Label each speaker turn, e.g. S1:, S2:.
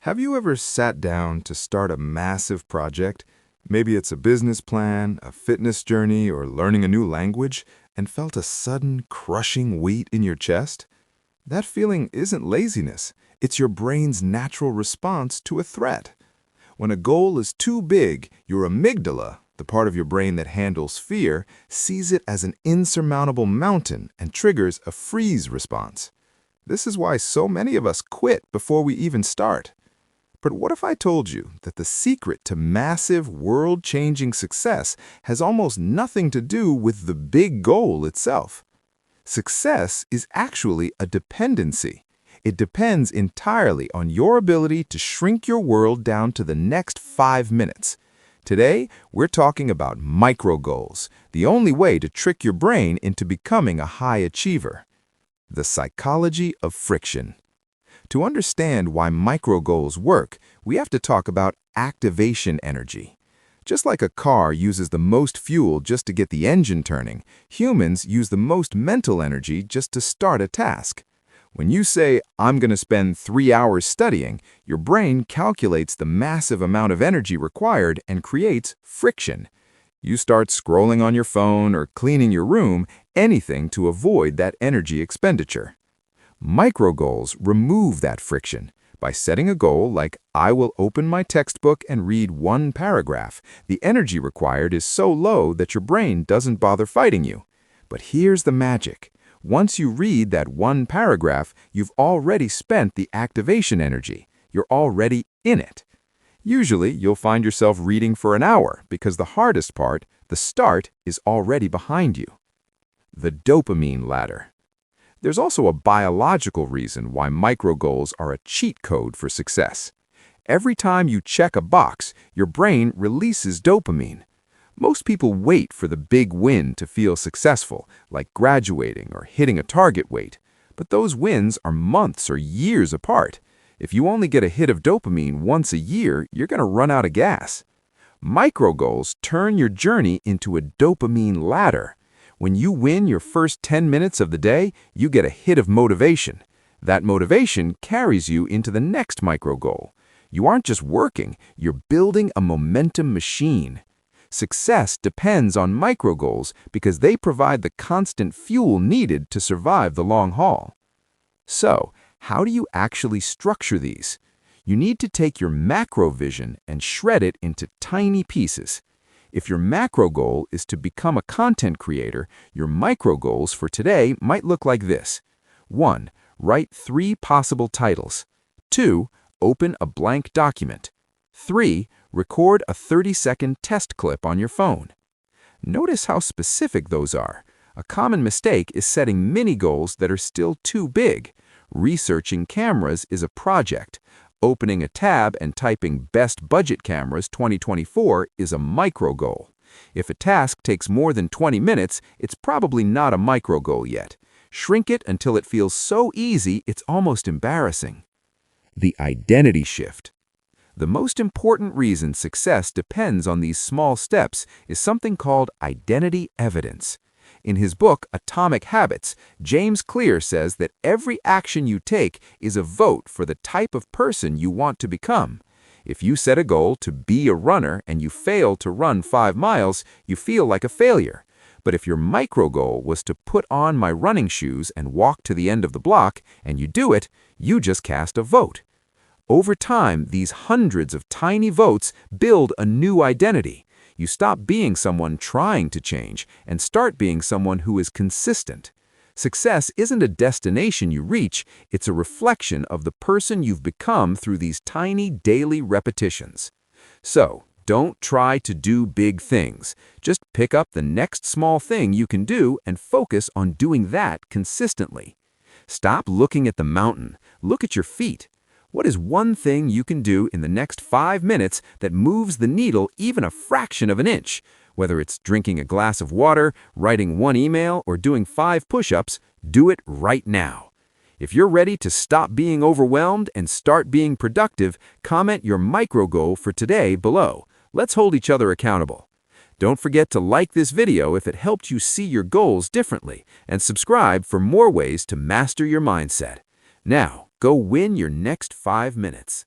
S1: Have you ever sat down to start a massive project? Maybe it's a business plan, a fitness journey, or learning a new language, and felt a sudden, crushing weight in your chest? That feeling isn't laziness. It's your brain's natural response to a threat. When a goal is too big, your amygdala, the part of your brain that handles fear, sees it as an insurmountable mountain and triggers a freeze response. This is why so many of us quit before we even start. But what if I told you that the secret to massive, world-changing success has almost nothing to do with the big goal itself? Success is actually a dependency. It depends entirely on your ability to shrink your world down to the next 5 minutes. Today, we're talking about micro goals, the only way to trick your brain into becoming a high achiever. The psychology of friction. To understand why micro goals work, we have to talk about activation energy. Just like a car uses the most fuel just to get the engine turning, humans use the most mental energy just to start a task. When you say, "I'm going to spend 3 hours studying," your brain calculates the massive amount of energy required and creates friction. You start scrolling on your phone or cleaning your room, anything to avoid that energy expenditure. Micro goals remove that friction. By setting a goal like, "I will open my textbook and read 1 paragraph," the energy required is so low that your brain doesn't bother fighting you. But here's the magic. Once you read that 1 paragraph, you've already spent the activation energy. You're already in it. Usually, you'll find yourself reading for an hour because the hardest part, the start, is already behind you. The dopamine ladder. There's also a biological reason why micro goals are a cheat code for success. Every time you check a box, your brain releases dopamine. Most people wait for the big win to feel successful, like graduating or hitting a target weight. But those wins are months or years apart. If you only get a hit of dopamine once a year, you're going to run out of gas. Micro goals turn your journey into a dopamine ladder. When you win your first 10 minutes of the day, you get a hit of motivation. That motivation carries you into the next micro goal. You aren't just working, you're building a momentum machine. Success depends on micro goals because they provide the constant fuel needed to survive the long haul. So, how do you actually structure these? You need to take your macro vision and shred it into tiny pieces. If your macro goal is to become a content creator, your micro goals for today might look like this. 1. Write 3 possible titles. 2. Open a blank document. 3. Record a 30-second test clip on your phone. Notice how specific those are. A common mistake is setting mini goals that are still too big. Researching cameras is a project. Opening a tab and typing "Best Budget Cameras 2024" is a micro goal. If a task takes more than 20 minutes, it's probably not a micro goal yet. Shrink it until it feels so easy it's almost embarrassing. The identity shift. The most important reason success depends on these small steps is something called identity evidence. In his book, Atomic Habits, James Clear says that every action you take is a vote for the type of person you want to become. If you set a goal to be a runner and you fail to run 5 miles, you feel like a failure. But if your micro goal was to put on my running shoes and walk to the end of the block, and you do it, you just cast a vote. Over time, these hundreds of tiny votes build a new identity. You stop being someone trying to change and start being someone who is consistent. Success isn't a destination you reach, it's a reflection of the person you've become through these tiny daily repetitions. So, don't try to do big things. Just pick up the next small thing you can do and focus on doing that consistently. Stop looking at the mountain. Look at your feet. What is one thing you can do in the next 5 minutes that moves the needle even a fraction of an inch? Whether it's drinking a glass of water, writing 1 email, or doing 5 push-ups, do it right now. If you're ready to stop being overwhelmed and start being productive, comment your micro goal for today below. Let's hold each other accountable. Don't forget to like this video if it helped you see your goals differently, and subscribe for more ways to master your mindset. Now, go win your next 5 minutes.